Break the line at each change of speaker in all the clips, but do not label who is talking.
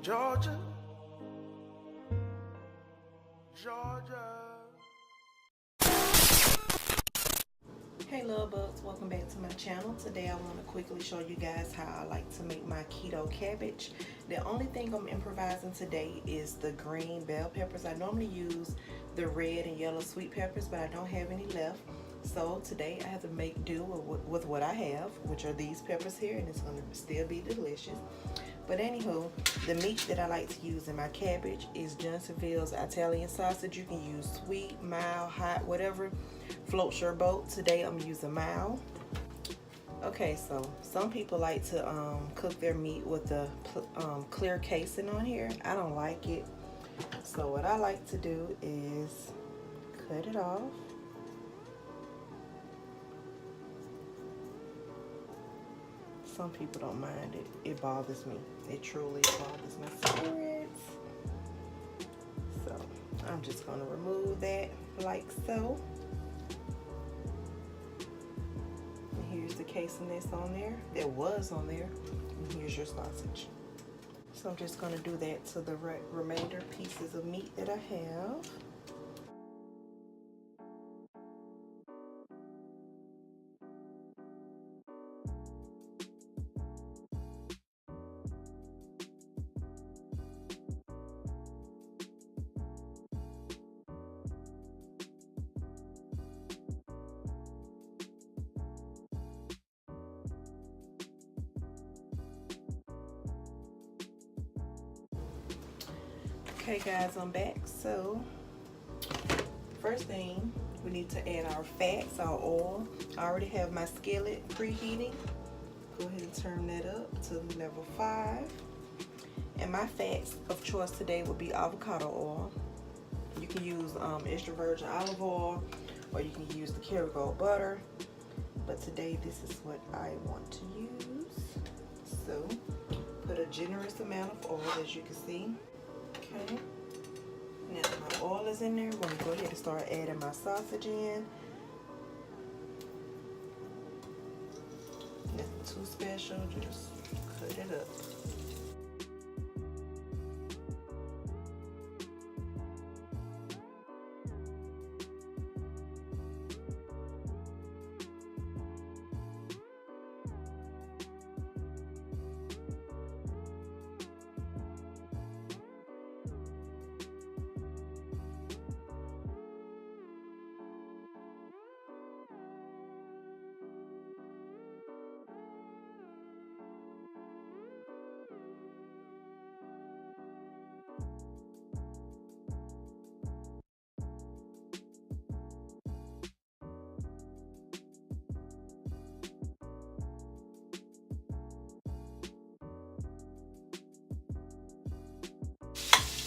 Georgia, Georgia.
Hey love bugs, welcome back to my channel. Today I want to quickly show you guys how I like to make my keto cabbage. The only thing I'm improvising today is the green bell peppers. I normally use the red and yellow sweet peppers, but I don't have any left. So today I have to make do with what I have, which are these peppers here, and it's going to still be delicious. But anywho, the meat that I like to use in my cabbage is Johnsonville's Italian sausage. You can use sweet, mild, hot, whatever floats your boat. Today I'm using mild. Okay, so some people like to cook their meat with the clear casing on here. I don't like it. So what I like to do is cut it off. Some people don't mind it. It bothers me. It truly bothers my spirits. So I'm just going to remove that like so. And here's the casing that's on there. It was on there. And here's your sausage. So I'm just going to do that to the remainder pieces of meat that I have. Okay guys, I'm back. So first thing, we need to add our fats, our oil. I already have my skillet preheating. Go ahead and turn that up to level 5. And my fats of choice today will be avocado oil. You can use extra virgin olive oil, or you can use the Kerrygold butter. But today this is what I want to use. So put a generous amount of oil, as you can see. Okay, now my oil is in there. I'm going to go ahead and start adding my sausage in. Nothing too special, just cut it up.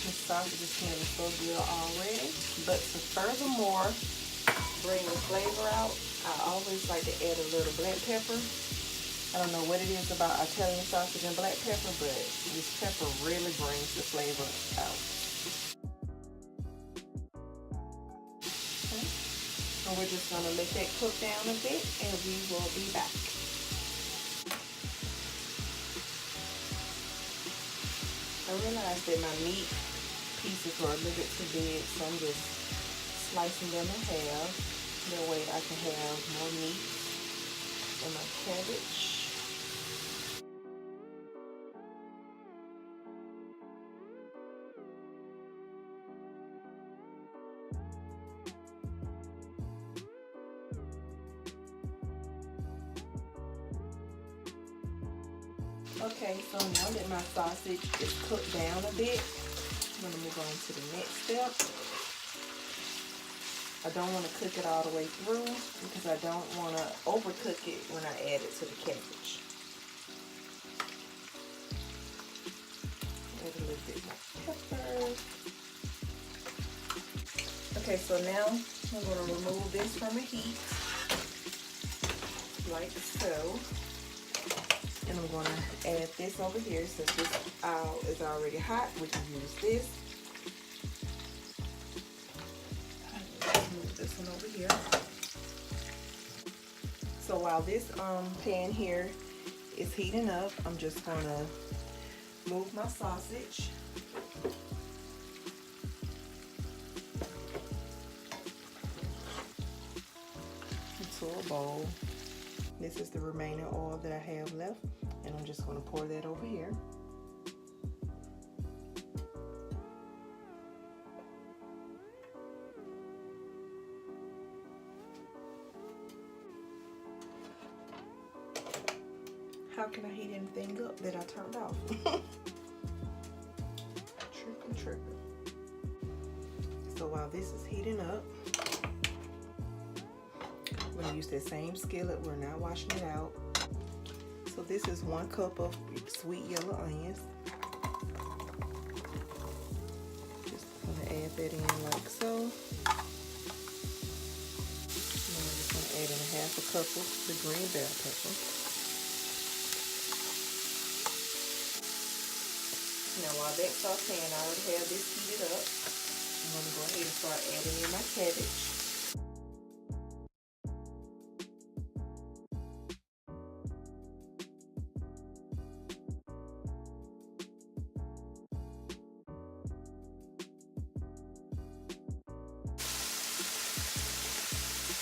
The sausage is smelling so good already. But to furthermore bring the flavor out, I always like to add a little black pepper. I don't know what it is about Italian sausage and black pepper, but this pepper really brings the flavor out. Okay. And we're just going to let that cook down a bit, and we will be back. I realized that my meat pieces were a little bit too big, so I'm just slicing them in half. That way I can have more meat in my cabbage. Okay, so now that my sausage is cooked down a bit, I'm going to move on to the next step. I don't want to cook it all the way through because I don't want to overcook it when I add it to the cabbage. Add a little bit more pepper. Okay, so now I'm going to remove this from the heat, like so. And I'm going to add this over here. Since this oil is already hot, we can use this. Move this one over here. So while this pan here is heating up, I'm just going to move my sausage. Into a bowl. This is the remaining oil that I have left, and I'm just going to pour that over here. How can I heat anything up that I turned off? Tripping. So while this is heating up, we're going to use that same skillet. We're not washing it out. So this is 1 cup of sweet yellow onions. Just going to add that in like so. And I'm just going to add in 1/2 cup of the green bell pepper. Now while that's sauteing, I already have this heated up. I'm going to go ahead and start adding in my cabbage.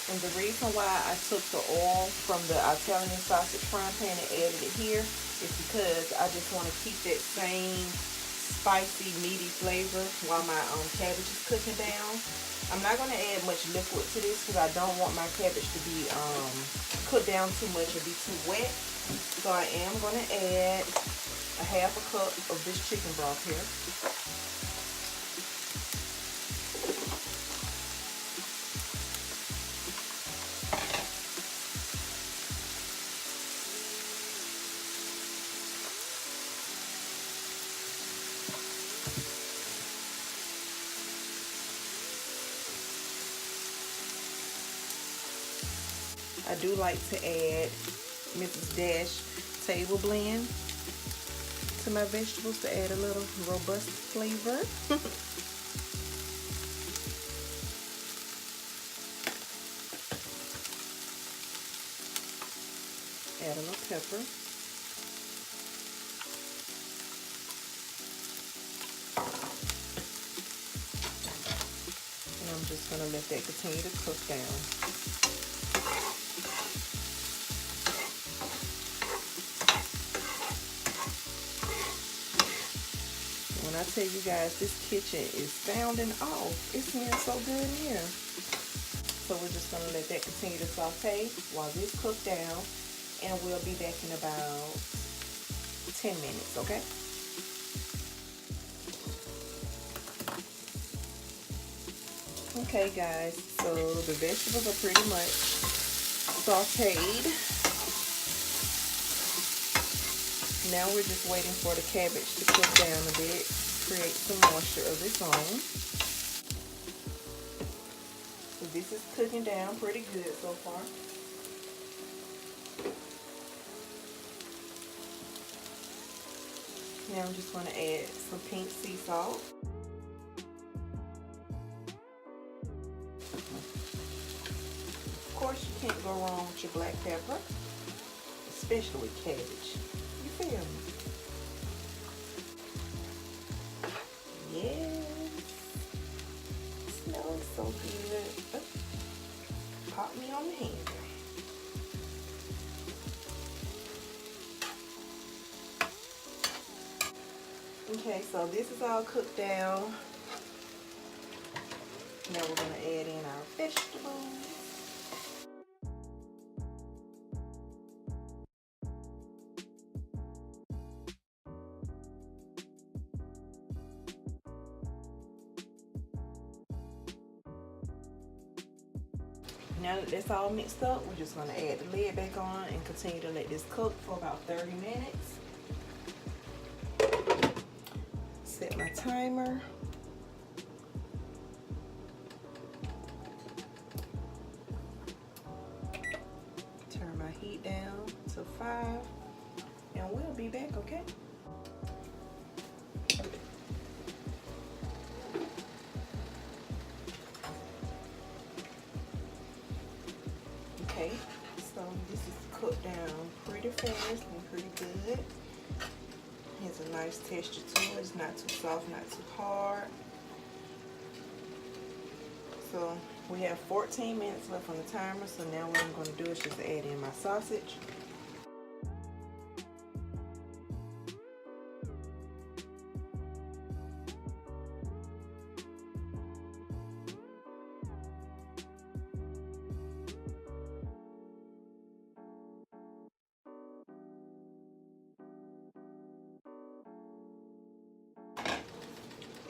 And the reason why I took the oil from the Italian sausage frying pan and added it here is because I just want to keep that same spicy, meaty flavor while my cabbage is cooking down. I'm not going to add much liquid to this because I don't want my cabbage to be cooked down too much or be too wet. So I am going to add 1/2 cup of this chicken broth here. I do like to add Mrs. Dash table blend to my vegetables to add a little robust flavor. Add a little pepper. And I'm just going to let that continue to cook down. When I tell you guys, this kitchen is sounding off. It smells so good in here. So we're just going to let that continue to saute while this cooks down. And we'll be back in about 10 minutes, okay? Okay, guys. So the vegetables are pretty much sauteed. Now we're just waiting for the cabbage to cook down a bit, create some moisture of its own. So this is cooking down pretty good so far. Now I'm just going to add some pink sea salt. Of course, you can't go wrong with your black pepper, especially with cabbage. You feel me? Yes. It smells so good. Oh, pop me on the hand. Okay, so this is all cooked down. Now we're going to add in our vegetables. Now that that's all mixed up, we're just going to add the lid back on and continue to let this cook for about 30 minutes. Set my timer. Turn my heat down to 5, and we'll be back, okay? Okay, so this is cooked down pretty fast and pretty good. Has has a nice texture to it. It's not too soft, not too hard. So we have 14 minutes left on the timer, so now what I'm going to do is just add in my sausage.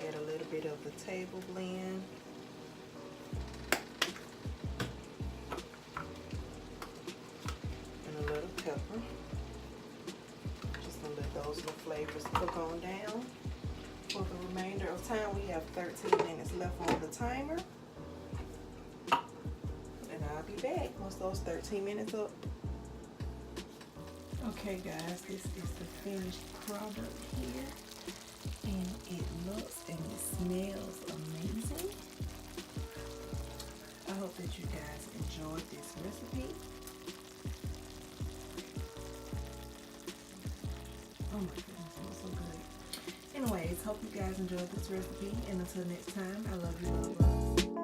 Add a little bit of the table blend. And a little pepper. Just gonna let those little flavors cook on down. For the remainder of time, we have 13 minutes left on the timer. And I'll be back once those 13 minutes up. Okay guys, this is the finished product here. And it looks and it smells amazing. I hope that you guys enjoyed this recipe. Oh my goodness, it was so good. Anyways, hope you guys enjoyed this recipe, and until next time, I love you.